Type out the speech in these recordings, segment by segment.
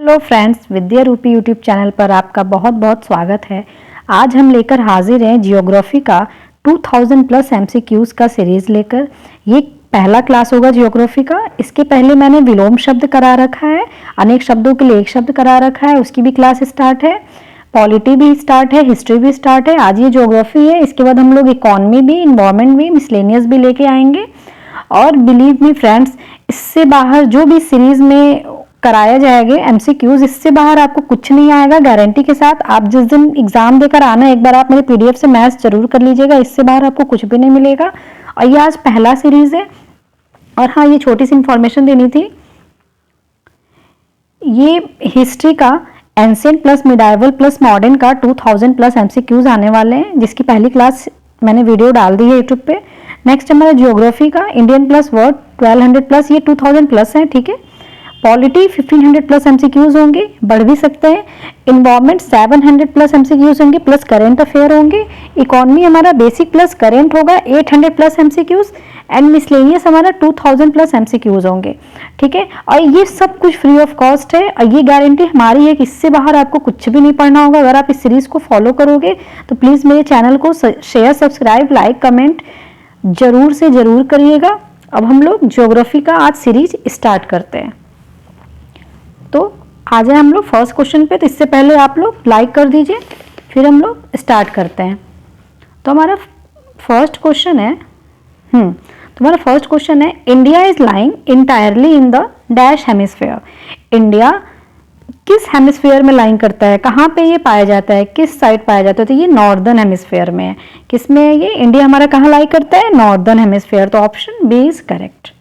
Hello friends, विद्या रूपी YouTube channel पर आपका बहुत बहुत स्वागत है। आज हम लेकर हाजिर हैं जियोग्राफी का 2000 प्लस एमसीक्यूज का सीरीज लेकर। ये पहला क्लास होगा जियोग्राफी का। इसके पहले मैंने विलोम शब्द करा रखा है, अनेक शब्दों के लिए एक शब्द करा रखा है, उसकी भी क्लास स्टार्ट है। पॉलिटी भी स्टार्ट है, हिस्ट्री भी स्टार्ट है। आज ये जियोग्राफी है। इसके बाद हम लोग इकोनॉमी भी, इन्वायरमेंट भी, मिसलेनियस भी लेके आएंगे। और बिलीव मी फ्रेंड्स, इससे बाहर जो भी सीरीज में कराया जाएगा एमसीक्यूज, इससे बाहर आपको कुछ नहीं आएगा गारंटी के साथ। आप जिस दिन एग्जाम देकर आना, एक बार आप मेरे पीडीएफ से मैथ्स जरूर कर लीजिएगा, इससे बाहर आपको कुछ भी नहीं मिलेगा। और ये आज पहला सीरीज है। और हाँ, ये छोटी सी इंफॉर्मेशन देनी थी। ये हिस्ट्री का ancient plus medieval plus modern का 2000 प्लस एमसीक्यूज आने वाले हैं, जिसकी पहली क्लास मैंने वीडियो डाल दी है यूट्यूब पे। नेक्स्ट हमारा जियोग्राफी का इंडियन प्लस वर्ल्ड 1200 प्लस, ये 2000 प्लस है, ठीक है। पॉलिटी 1500 प्लस एमसीक्यूज होंगे, बढ़ भी सकते हैं। इन्वायरमेंट 700 प्लस एमसीक्यूज होंगे, प्लस करेंट अफेयर होंगे। इकोनॉमी हमारा बेसिक प्लस करेंट होगा 800 प्लस एमसीक्यूज। एंड मिसलेनियस हमारा 2000 प्लस एमसीक्यूज होंगे, ठीक है। और ये सब कुछ फ्री ऑफ कॉस्ट है। और ये गारंटी हमारी है कि इससे बाहर आपको कुछ भी नहीं पढ़ना होगा। अगर आप इस सीरीज को फॉलो करोगे तो प्लीज मेरे चैनल को शेयर, सब्सक्राइब, लाइक, कमेंट जरूर से जरूर करिएगा। अब हम लोग ज्योग्राफी का आज सीरीज स्टार्ट करते हैं। तो आ जाए हम लोग फर्स्ट क्वेश्चन पे। तो इससे पहले आप लोग लाइक कर दीजिए, फिर हम लोग स्टार्ट करते हैं। तो हमारा फर्स्ट क्वेश्चन है तुम्हारा फर्स्ट क्वेश्चन है, India is lying entirely in the dash hemisphere. India किस हेमिस्फीयर में लाइंग करता है, कहाँ पे ये पाया जाता है, किस साइड पाया जाता है? तो ये नॉर्दर्न हेमिस्फीयर में है। किस में है ये? इंडिया हमारा कहाँ लाई करता है? Northern hemisphere. तो option B is correct.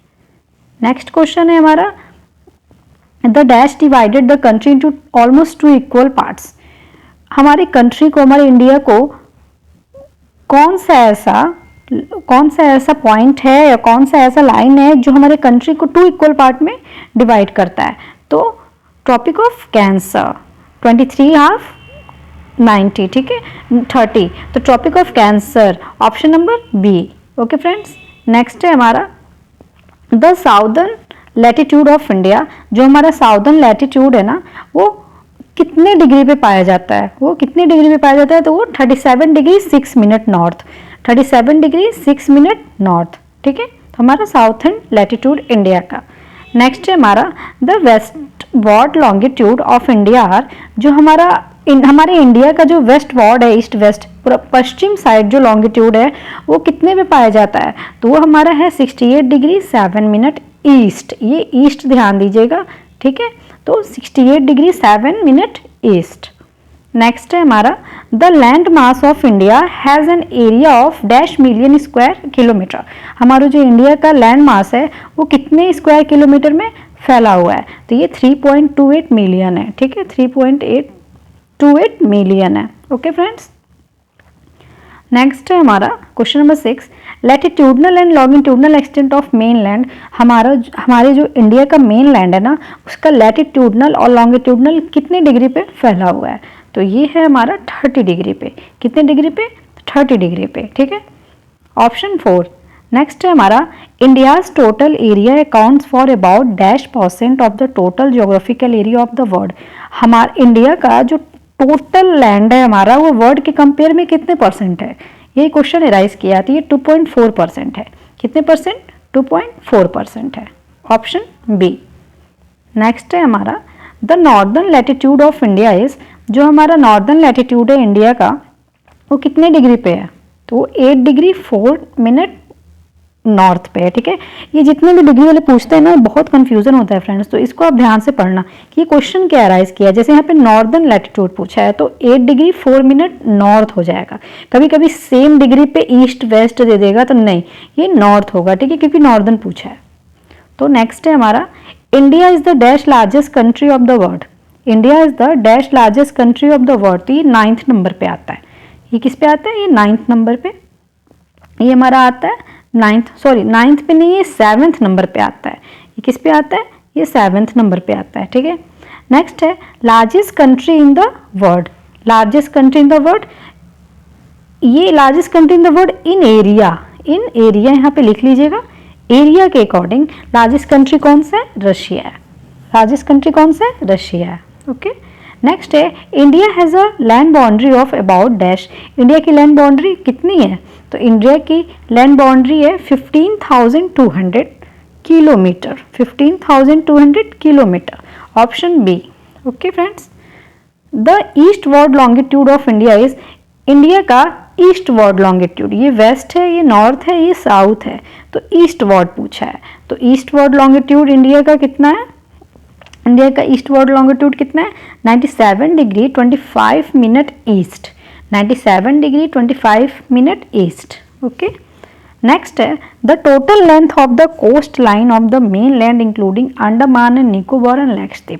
Next question है हमारा, the dash divided the country into almost 2 equal parts. हमारी कंट्री को, हमारे इंडिया को कौन सा ऐसा पॉइंट है या कौन सा ऐसा लाइन है जो हमारे कंट्री को 2 इक्वल पार्ट में डिवाइड करता है? तो ट्रॉपिक ऑफ कैंसर 23 हाफ 90, ठीक है, 30। तो tropic of cancer option number B. Okay friends, next है हमारा the southern latitude of India. जो हमारा साउदर्न लैटिट्यूड है ना, वो कितने डिग्री पे पाया जाता है? वो कितने डिग्री पे पाया जाता है? तो वो 37 degree 6 minute north, 37 degree 6 minute north, ठीक है। तो हमारा साउथर्न लैटिट्यूड इंडिया का। नेक्स्ट है हमारा the westward longitude of India. जो हमारे इंडिया का जो वेस्ट वॉर्ड है, ईस्ट वेस्ट पूरा पश्चिम साइड जो लॉन्गिट्यूड है, वो कितने पे पाया जाता है? तो वो हमारा है 68 डिग्री 7 मिनट ईस्ट। ये ईस्ट ध्यान दीजिएगा, ठीक है। तो 68 डिग्री 7 मिनट ईस्ट। नेक्स्ट है हमारा the land mass of India has an area of dash million square kilometre. हमारा जो इंडिया का लैंड मास है वो कितने स्क्वायर किलोमीटर में फैला हुआ है? तो ये 3.28 मिलियन है, ठीक है, 3.828 मिलियन है। ओके फ्रेंड्स, नेक्स्ट है हमारा question number 6, latitudinal and longitudinal extent of main land. हमारे जो इंडिया का मेन लैंड है ना, उसका लैटिट्यूडनल और लॉन्गिट्यूडनल कितने डिग्री पे फैला हुआ है? तो ये है हमारा 30 डिग्री पे। कितने डिग्री पे? 30 डिग्री पे, ठीक है, ऑप्शन 4। नेक्स्ट है हमारा India's total area accounts for about dash % of the total geographical area of the world. हमारा इंडिया का जो टोटल लैंड है हमारा, वो वर्ल्ड के कंपेयर में कितने % है? ये क्वेश्चन एराइज किया था। ये 2.4% है। कितने परसेंट? 2.4% है, ऑप्शन बी। नेक्स्ट है हमारा the northern latitude of India is. जो हमारा नॉर्दर्न लैटिट्यूड है इंडिया का, वो कितने डिग्री पे है? तो वो 8 डिग्री 4 मिनट नॉर्थ पे है, ठीक है। ये जितने भी डिग्री वाले पूछते हैं ना, बहुत कंफ्यूजन होता है फ्रेंड्स, तो इसको आप ध्यान से पढ़ना कि ये क्वेश्चन क्या अराइज किया है। जैसे यहाँ पे नॉर्दर्न लैटिट्यूड पूछा है तो 8 डिग्री 4 मिनट नॉर्थ हो जाएगा। कभी कभी सेम डिग्री पे ईस्ट वेस्ट दे देगा, तो नहीं, ये नॉर्थ होगा, ठीक है, क्योंकि नॉर्दर्न पूछा है। तो नेक्स्ट है हमारा India is the dash largest country of the world. India is the dash largest country of the world. तो ये 9th नंबर पे आता है। ये किस पे आता है? ये 9th नंबर पे। ये हमारा आता है 9th पे नहीं, ये 7th नंबर पे आता है। ये किस पे आता है? ये 7th नंबर पे आता है, ठीक है। नेक्स्ट है largest country in the world. Largest country in the world, ये largest country in the world in area. In area यहाँ पे लिख लीजिएगा। एरिया के अकॉर्डिंग लार्जेस्ट कंट्री कौन सा है? रशिया है। लार्जेस्ट कंट्री कौन सा है? रशिया है। ओके। नेक्स्ट है India has a land boundary of about dash. India की लैंड बाउंड्री कितनी है? तो इंडिया की लैंड बाउंड्री है 15,200 kilometre, 15,200 kilometre, option B. Okay friends, the eastward longitude of India is, India का eastward longitude, ये west है, ये नॉर्थ है, ये साउथ है, तो ईस्ट वर्ड पूछा है, तो ईस्ट वर्ड लॉन्गिट्यूड इंडिया का कितना है? इंडिया का ईस्ट वर्ड लॉन्गिट्यूड कितना है? 97 degree 25 minute east, 97 degree 25 minute east. Okay. Next है the total length of the coastline of the mainland including Andaman and Nicobar and Lakshadweep.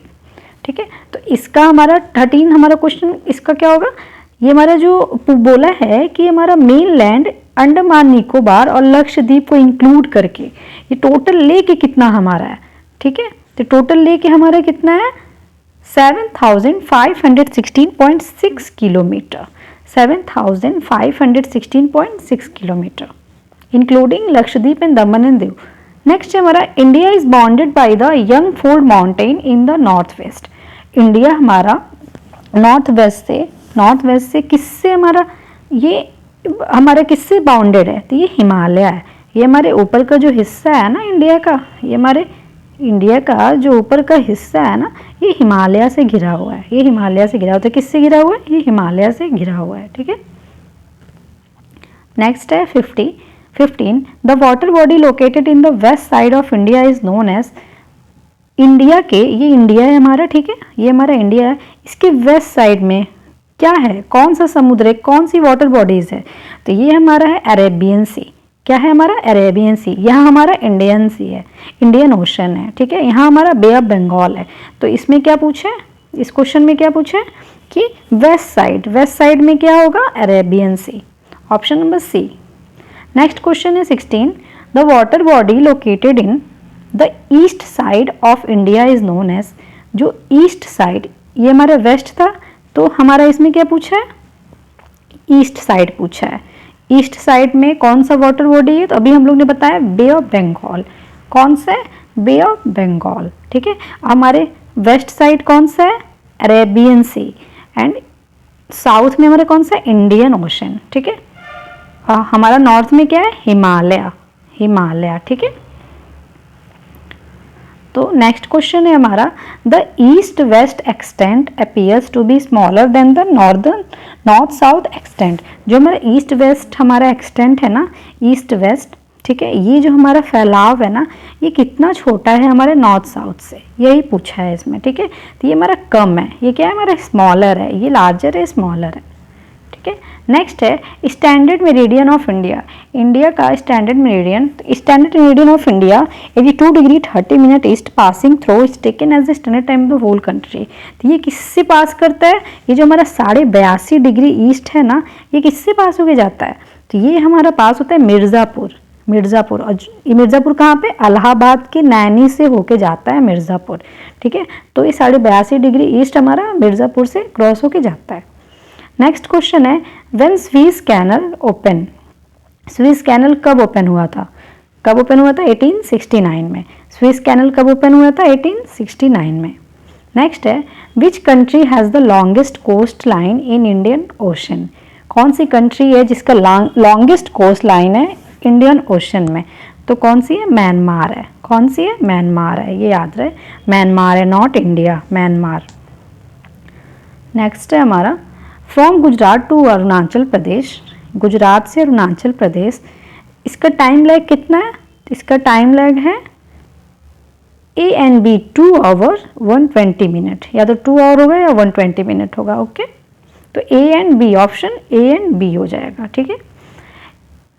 ठीक है, तो इसका हमारा 13 हमारा क्वेश्चन इसका क्या होगा? ये हमारा जो बोला है कि हमारा मेन लैंड अंडमान निकोबार और लक्षद्वीप को इंक्लूड करके ये टोटल लेके कितना हमारा है? ठीक है, तो टोटल लेके हमारा कितना है? 7,516.6 kilometre, 7,516.6 kilometre including Lakshadweep and Daman and Diu. Next है हमारा India is bounded by the Youngford mountain in the north west. India हमारा नॉर्थ वेस्ट से किससे हमारा किससे बाउंडेड है? तो ये हिमालय है, ये हमारे ऊपर का जो हिस्सा है ना इंडिया का, ये हमारे इंडिया का जो ऊपर का हिस्सा है ना, ये हिमालय से घिरा हुआ है, ये हिमालय से घिरा हुआ है। तो किससे घिरा हुआ है? ये हिमालय से घिरा हुआ है। ठीक है। नेक्स्ट है 15 the water body located in the west side of India is known as. India के, ये इंडिया है हमारा, ठीक है, ये हमारा इंडिया है, इसके वेस्ट साइड में क्या है? कौन सा समुद्र है? कौन सी वाटर बॉडीज है? तो ये हमारा है अरेबियन सी। क्या है हमारा? अरेबियन सी। यहाँ हमारा इंडियन सी है, इंडियन ओशन है। ठीक है, यहाँ हमारा बे ऑफ बंगाल है। तो इसमें क्या पूछा है? इस क्वेश्चन में क्या पूछा है कि वेस्ट साइड में क्या होगा? Arabian sea, option number C. Next question है 16 the water body located in the east side of India is known as. जो ईस्ट साइड, ये हमारा वेस्ट था, तो हमारा इसमें क्या पूछा है? ईस्ट साइड पूछा है। ईस्ट साइड में कौन सा वाटर बॉडी है? तो अभी हम लोग ने बताया बे ऑफ बंगाल। कौन सा है? बे ऑफ बंगाल। ठीक है, हमारे वेस्ट साइड कौन सा है? Arabian C. एंड साउथ में हमारे कौन सा? Indian ocean. ठीक है, हमारा नॉर्थ में क्या है? हिमालय। ठीक है, तो नेक्स्ट क्वेश्चन है हमारा the east west extent appears to be smaller than the north south extent. जो हमारा ईस्ट वेस्ट हमारा एक्सटेंट है ना, ईस्ट वेस्ट, ठीक है, ये जो हमारा फैलाव है ना, ये कितना छोटा है हमारे नॉर्थ साउथ से, यही पूछा है इसमें। ठीक है, तो ये हमारा कम है, ये क्या है? हमारा स्मॉलर है, ये लार्जर है, स्मॉलर है। ठीक है, नेक्स्ट है standard meridian of India. India का standard meridian of India 82 degree 30 minute east passing through is taken as the standard time of the whole country. तो ये किससे पास करता है? ये जो हमारा 82.5 डिग्री ईस्ट है ना, ये किससे पास होके जाता है? तो ये हमारा पास होता है मिर्ज़ापुर। और ये मिर्ज़ापुर कहाँ पे? इलाहाबाद के नैनी से होके जाता है मिर्ज़ापुर। ठीक है, तो ये 82.5 डिग्री ईस्ट हमारा मिर्ज़ापुर से क्रॉस होके जाता है। नेक्स्ट क्वेश्चन है व्हेन स्वीज कैनल ओपन। स्वीज कैनल कब ओपन हुआ था? 1869 में। स्वीज कैनल कब ओपन हुआ था? 1869 में। नेक्स्ट है which country has the longest coastline in Indian Ocean. कौन सी कंट्री है जिसका लॉन्गेस्ट कोस्ट लाइन है इंडियन ओशन में? तो कौन सी है? म्यांमार है। कौन सी है? म्यांमार है, ये याद रहे, म्यांमार है, नॉट इंडिया, म्यांमार। नेक्स्ट है हमारा फ्रॉम गुजरात टू अरुणाचल प्रदेश। गुजरात से अरुणाचल प्रदेश, इसका टाइम लैग कितना है? इसका टाइम लैग है A and B 2 hour 120 minute, या तो 2 आवर होगा या 120 मिनट होगा। ओके, तो A and B, option A and B हो जाएगा। ठीक है,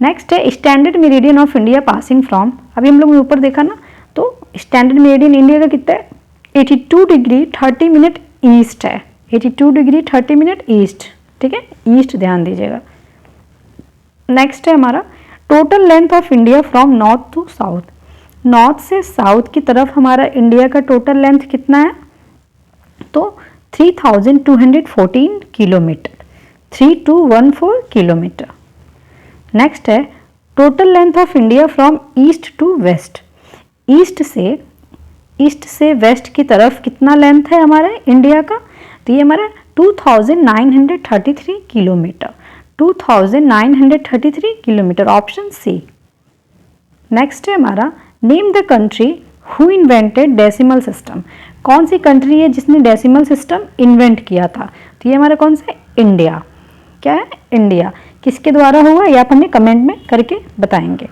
नेक्स्ट है standard meridian of India passing from. अभी हम लोग ने ऊपर देखा ना, तो स्टैंडर्ड मेरिडियन इंडिया का कितना है? 82 डिग्री 30 मिनट ईस्ट है, 82 डिग्री 30 मिनट ईस्ट। ठीक है, ईस्ट ध्यान दीजिएगा। नेक्स्ट है हमारा total length of India from north to south. North से साउथ की तरफ हमारा इंडिया का टोटल लेंथ कितना है? तो 3214 किलोमीटर, 3214 किलोमीटर। नेक्स्ट है total length of India from east to west. East से ईस्ट से वेस्ट की तरफ कितना लेंथ है हमारे इंडिया का, तो ये हमारा 2933 kilometre, 2933 kilometre, option C. Next है हमारा name the country who invented decimal system, कौन सी कंट्री है जिसने डेसिमल सिस्टम इन्वेंट किया था, तो ये हमारा कौन सा है, इंडिया। क्या है, इंडिया। किसके द्वारा हुआ ये आप हमें कमेंट में करके बताएंगे।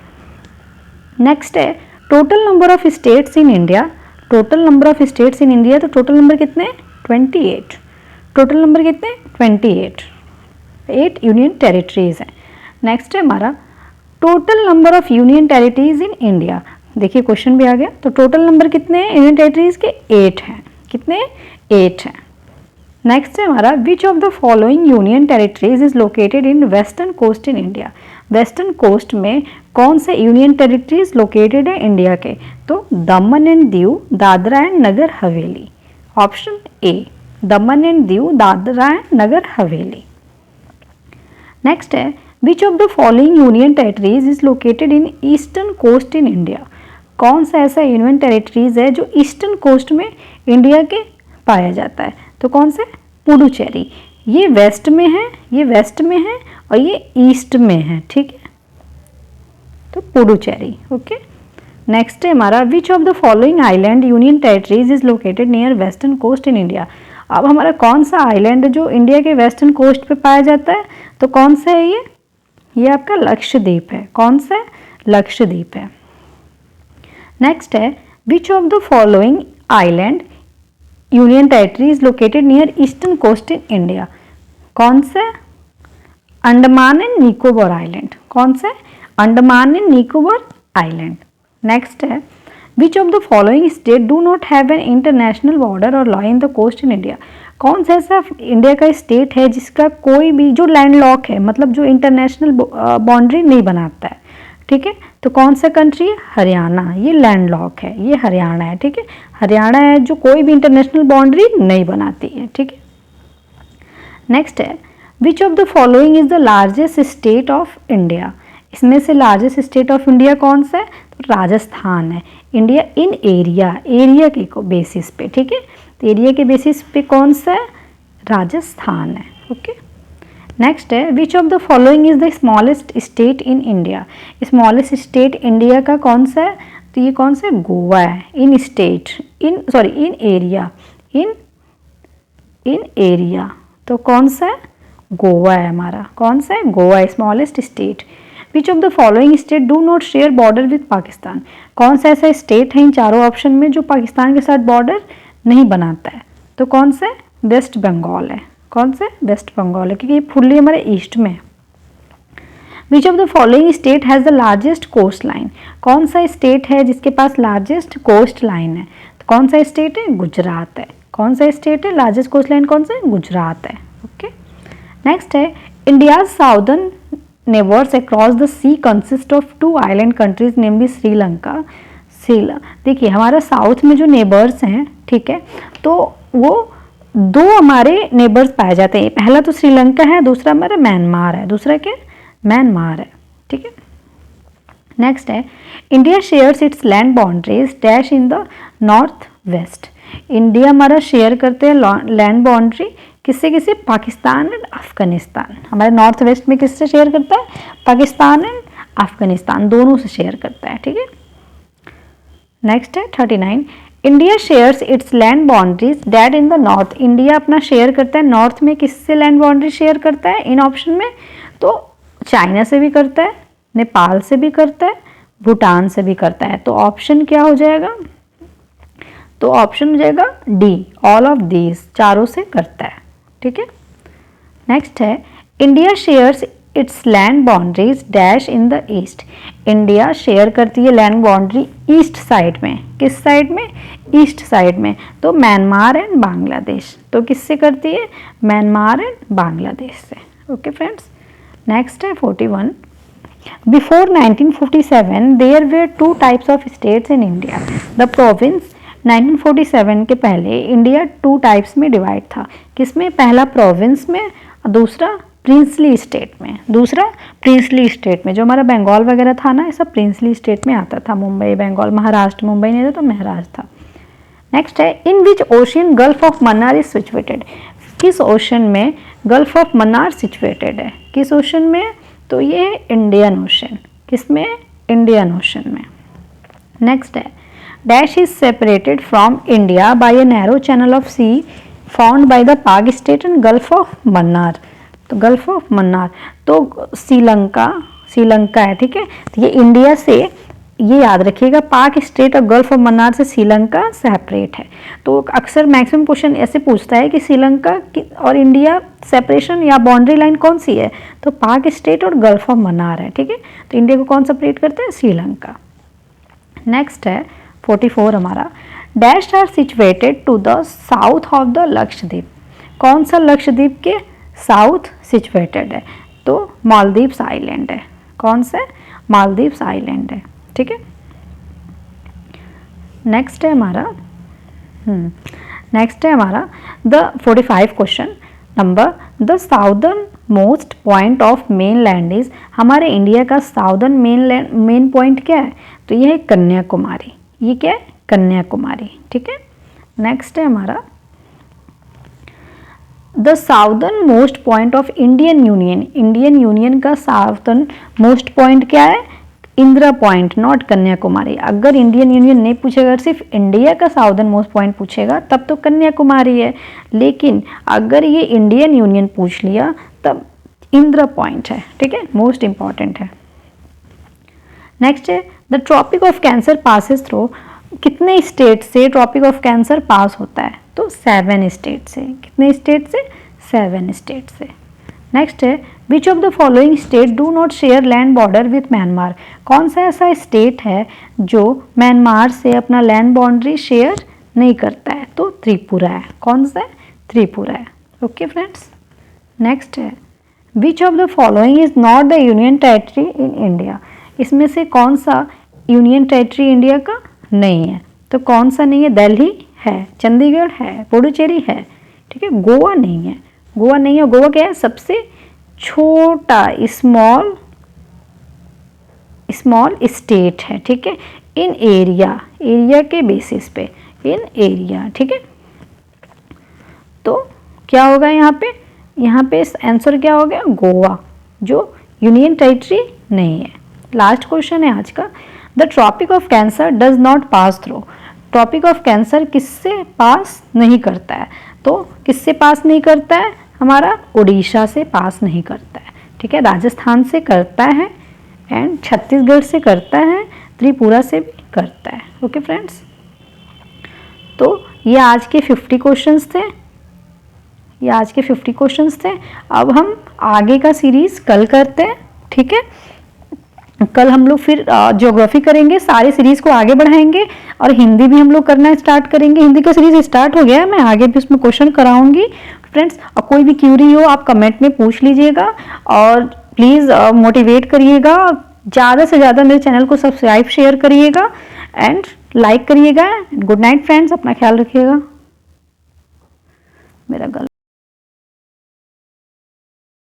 नेक्स्ट है total number of states in India, total number of states in India, तो टोटल नंबर कितने हैं, 28, टोटल नंबर कितने, 28, 8 यूनियन टेरिटरीज हैं। नेक्स्ट है हमारा total number of union territories in India, देखिए क्वेश्चन भी आ गया, तो टोटल नंबर कितने हैं यूनियन टेरिटरीज के, 8 हैं, कितने, 8 हैं। नेक्स्ट है हमारा which of the following union territories is located in western coast in India, western coast में कौन से यूनियन टेरिटरीज लोकेटेड है इंडिया के, तो Daman and Diu, Dadra and Nagar Haveli, option A, Daman and Diu, Dadra and Nagar Haveli. Next है which of the following union territories is located in eastern coast in India, कौन सा ऐसा यूनियन टेरिटरीज है जो ईस्टर्न कोस्ट में इंडिया के पाया जाता है, तो कौन से, पुडुचेरी, ये वेस्ट में है, ये वेस्ट में है और ये ईस्ट में है, ठीक है, तो पुडुचेरी, ओके। नेक्स्ट है हमारा which of the following island union territories is located near western coast in India, अब हमारा कौन सा आइलैंड जो इंडिया के वेस्टर्न कोस्ट पे पाया जाता है, तो कौन सा है ये आपका लक्षद्वीप है, कौन सा है, लक्षद्वीप है। नेक्स्ट है which of the following island union territory is located near eastern coast in India, कौन सा, अंडमान एंड निकोबार आइलैंड, कौन सा, Andaman and Nicobar island. Next है which of the following state do not have an international border और law in the coast in India, कौन सा ऐसा India का स्टेट है जिसका कोई भी जो लैंड लॉक है, मतलब जो इंटरनेशनल बाउंड्री नहीं बनाता है, ठीक है, तो कौन सा कंट्री है, हरियाणा, ये लैंड लॉक है, ये हरियाणा है, ठीक है, हरियाणा है जो कोई भी इंटरनेशनल बाउंड्री नहीं बनाती है, ठीक है। नेक्स्ट है which of the following is the largest state of India, इसमें से लार्जेस्ट स्टेट ऑफ इंडिया कौन सा है, तो राजस्थान है, इंडिया इन एरिया, एरिया के बेसिस पे, ठीक है, तो एरिया के बेसिस पे कौन सा है, राजस्थान है, ओके। नेक्स्ट है which of the following is the smallest state in India, smallest state India का कौन सा है, तो ये कौन सा, गोवा है, इन state, in sorry in area, in area, तो कौन सा है, गोवा है हमारा, कौन सा है, गोवा है, smallest state. Which of the following state do not share border with Pakistan, कौन सा ऐसा स्टेट है इन चारों ऑप्शन में जो पाकिस्तान के साथ बॉर्डर नहीं बनाता है, तो कौन सा, वेस्ट बंगाल है, कौन सा, वेस्ट बंगाल है, क्योंकि ये फुल्ली हमारे ईस्ट में है। Which of the following state has the largest coast line, कौन सा स्टेट है जिसके पास लार्जेस्ट कोस्ट लाइन है, तो कौन सा स्टेट है, गुजरात है, कौन सा स्टेट है, लार्जेस्ट कोस्ट लाइन कौन सा है, गुजरात है, ओके। नेक्स्ट है India southern neighbours across the sea consist of 2 island countries namely Sri Lanka, देखिए हमारा साउथ में जो नेबर्स हैं, ठीक है, तो वो 2 हमारे नेबर्स पाए जाते हैं, पहला तो श्रीलंका है, दूसरा हमारा म्यांमार है, दूसरा क्या, म्यांमार है, ठीक है। नेक्स्ट है India shares it's land boundaries dash in the north west, India हमारा शेयर करते हैं लैंड बाउंड्री किससे, किससे, पाकिस्तान एंड अफगानिस्तान, हमारे नॉर्थ वेस्ट में किससे शेयर करता है, पाकिस्तान एंड अफगानिस्तान, दोनों से शेयर करता है, ठीक है। नेक्स्ट है 39 India shares it's land boundaries that in the north, India अपना शेयर करता है नॉर्थ में किससे लैंड बाउंड्री शेयर करता है इन ऑप्शन में, तो चाइना से भी करता है, नेपाल से भी करता है, भूटान से भी करता है, तो ऑप्शन क्या हो जाएगा, तो ऑप्शन हो जाएगा डी, ऑल ऑफ दीज, चारों से करता है, ठीक है। नेक्स्ट है India shares it's land boundaries dash in the east, India share करती है लैंड बाउंड्री ईस्ट साइड में, किस साइड में, ईस्ट साइड में, तो म्यांमार एंड बांग्लादेश, तो किससे करती है, म्यांमार एंड बांग्लादेश से, ओके फ्रेंड्स। नेक्स्ट है 41 before 1947 there were 2 types of states in India, the province, 1947 के पहले इंडिया 2 टाइप्स में डिवाइड था, किसमें, पहला प्रोविंस में, दूसरा प्रिंसली स्टेट में, दूसरा प्रिंसली स्टेट में, जो हमारा बंगाल वगैरह था ना, ये सब प्रिंसली स्टेट में आता था, मुंबई, बंगाल, महाराष्ट्र, मुंबई नहीं था तो महाराष्ट्र था। नेक्स्ट है in which ocean gulf of Mannar is situated, किस ओशन में गल्फ ऑफ मन्नार सिचुएटेड है, किस ओशन में, तो ये इंडियन ओशन, किसमें, इंडियन ओशन में। नेक्स्ट है dash is separated from India by a narrow channel of sea found by the Palk strait and gulf of Mannar, तो गल्फ ऑफ मन्नार तो श्रीलंका है, ठीक है। तो ये इंडिया से, ये याद रखिएगा, पाक स्टेट और गल्फ ऑफ मन्नार से श्रीलंका सेपरेट है। तो अक्सर मैक्सिमम क्वेश्चन ऐसे पूछता है कि श्रीलंका और इंडिया सेपरेशन या बाउंड्री लाइन कौन सी है, तो पाक स्टेट और गल्फ ऑफ मन्नार है, ठीक है। तो इंडिया को कौन सेपरेट करता है, श्रीलंका। नेक्स्ट है 44 हमारा, dash are situated to the south of the Lakshadweep, कौन सा लक्षद्वीप के साउथ सिचुएटेड है, तो मालदीव्स आइलैंड है, कौन सा, मालदीव्स आइलैंड है, ठीक है। नेक्स्ट है हमारा the 45 question number, the southern most point of main land is, हमारे इंडिया का साउदर्न मेन पॉइंट क्या है, तो ये है कन्याकुमारी, ये क्या है, कन्याकुमारी, ठीक है। नेक्स्ट है हमारा the southern most point of Indian union, Indian union का साउदर्न मोस्ट पॉइंट क्या है, इंदिरा पॉइंट, नॉट कन्याकुमारी। अगर इंडियन यूनियन नहीं पूछेगा, सिर्फ इंडिया का साउदर्न मोस्ट पॉइंट पूछेगा, तब तो कन्याकुमारी है, लेकिन अगर ये इंडियन यूनियन पूछ लिया तब इंदिरा पॉइंट है, ठीक है, मोस्ट इंपॉर्टेंट है। नेक्स्ट है the tropic of cancer passes through, कितने स्टेट से ट्रॉपिक ऑफ कैंसर पास होता है, तो 7 स्टेट से, कितने स्टेट से, 7 स्टेट से। नेक्स्ट है which of the following state do not share land border with Myanmar, कौन सा ऐसा स्टेट है जो म्यांमार से अपना लैंड बाउंड्री शेयर नहीं करता है, तो त्रिपुरा है, कौन सा है, त्रिपुरा है, ओके फ्रेंड्स। नेक्स्ट है which of the following is not the union territory in India, इसमें से कौन सा यूनियन टेरिटरी इंडिया का नहीं है, तो कौन सा नहीं है, दिल्ली है, चंडीगढ़ है, पुडुचेरी है, ठीक है, गोवा नहीं है, गोवा नहीं है। गोवा क्या है, सबसे छोटा स्मॉल स्टेट है, ठीक है, इन एरिया के बेसिस पे, इन एरिया, ठीक है। तो क्या होगा यहाँ पे आंसर क्या हो गया, गोवा, जो यूनियन टेरिटरी नहीं है। लास्ट क्वेश्चन है आज का, the tropic of cancer does not pass through, tropic of cancer किससे पास नहीं करता है, तो किससे पास नहीं करता है, हमारा उड़ीसा से पास नहीं करता है, ठीक है, राजस्थान से करता है एंड छत्तीसगढ़ से करता है, त्रिपुरा से भी करता है, ओके फ्रेंड्स। तो ये आज के 50 क्वेश्चंस थे, अब हम आगे का सीरीज कल करते हैं, ठीक है। कल हम लोग फिर ज्योग्राफी करेंगे, सारे सीरीज को आगे बढ़ाएंगे और हिंदी भी हम लोग करना स्टार्ट करेंगे। हिंदी का सीरीज स्टार्ट हो गया है, मैं आगे भी उसमें क्वेश्चन कराऊंगी फ्रेंड्स। और कोई भी क्यूरी हो आप कमेंट में पूछ लीजिएगा और प्लीज़ मोटिवेट करिएगा, ज़्यादा से ज़्यादा मेरे चैनल को सब्सक्राइब शेयर करिएगा एंड लाइक करिएगा। गुड नाइट फ्रेंड्स, अपना ख्याल रखिएगा। मेरा गल